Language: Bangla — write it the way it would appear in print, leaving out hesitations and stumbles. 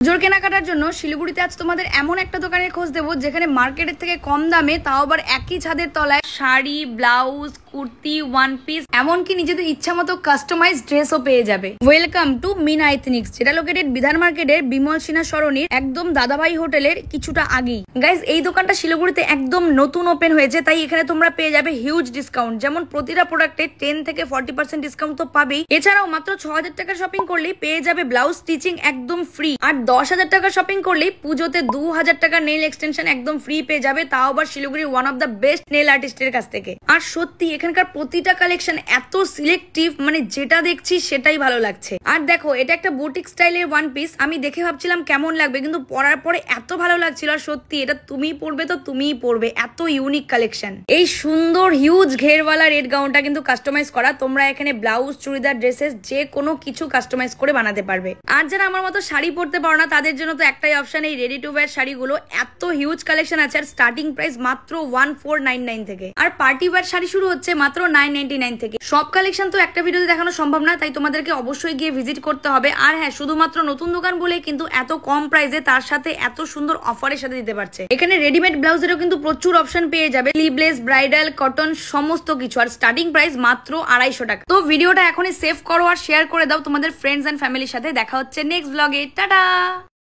পুজোর কেনাকাটার জন্য শিলিগুড়িতে আজ তোমাদের এমন একটা দোকানের খোঁজ দেবো যেখানে মার্কেটের থেকে কম দামে, তাও আবার একই ছাদের তলায় sari, blouse, kurti, one piece, এমনকি নিজেদের ইচ্ছা মতো কাস্টমাইজ ড্রেসও পেয়ে যাবে। ওয়েলকাম টু মিনা এথনিক্স, যেটা লোকেটেড বিধান মার্কেটের বিমল সিনহা সরণির একদম দাদাভাই হোটেলের কিছুটা আগেই। গাইজ, এই দোকানটা শিলিগুড়িতে একদম নতুন ওপেন হয়েছে, তাই এখানে তোমরা পেয়ে যাবে হিউজ ডিসকাউন্ট। যেমন প্রতিটা প্রোডাক্টে 10 থেকে 40% ডিসকাউন্ট তো পাবেই। এছাড়াও মাত্র 6000 টাকা শপিং করলেই পেয়ে যাবে ব্লাউজ স্টিচিং একদম ফ্রি। আর 10,000 টাকা শপিং করলেই পুজোতে 2000 টাকা নেল এক্সটেনশন একদম ফ্রি পেয়ে যাবে, তাও আবার শিলিগুড়ির one of the best nail আর্টিস্টের কাছ থেকে। আর সত্যি এখানকার প্রতিটা কালেকশন এত সিলেক্টিভ, মানে যেটা দেখছি সেটাই ভালো লাগছে। আর দেখো, এটা একটা বুটিক স্টাইলের ওয়ান পিস। আমি দেখে ভাবছিলাম কেমন লাগবে, কিন্তু পরার পরে এত ভালো লাগছিল। আর সত্যি এটা তুমিই পরবে তো তুমিই পরবে, এত ইউনিক কালেকশন। এই সুন্দর হিউজ ঘেরওয়ালা রেড গাউনটা কিন্তু কাস্টমাইজ করা। তোমরা এখানে ব্লাউজ, চুড়িদার, ড্রেসেস যে কোনো কিছু কাস্টমাইজ করে বানাতে পারবে। আর যারা আমার মতো শাড়ি পরতে পারো না, তাদের জন্য তো একটাই অপশন, এই রেডি টু ওয়্যার শাড়িগুলো। এত হিউজ কালেকশন আছে, আর স্টার্টিং প্রাইস মাত্র 1499 থেকে। আর পার্টি ওয়্যার শাড়ি শুরু হচ্ছে মাত্র 999 থেকে। সব কালেকশন তো একটা ভিডিওতে দেখানো সম্ভব না, তাই তোমাদেরকে অবশ্যই গিয়ে ভিজিট করতে হবে। আর হ্যাঁ, শুধুমাত্র নতুন দোকান বলে কিন্তু এত কম প্রাইসে, তার সাথে এত সুন্দর অফারের সাথে দিতে পারছে। এখানে রেডিমেড ব্লাউজেরও কিন্তু প্রচুর অপশন পেয়ে যাবে, স্লিভলেস, ব্রাইডাল, কটন, সমস্ত কিছু। আর স্টার্টিং প্রাইস মাত্র 250 টাকা। তো ভিডিওটা এখনই সেভ করো আর শেয়ার করে দাও তোমাদের ফ্রেন্ডস এন্ড ফ্যামিলির সাথে। দেখা হচ্ছে নেক্সট ব্লগে। টাটা।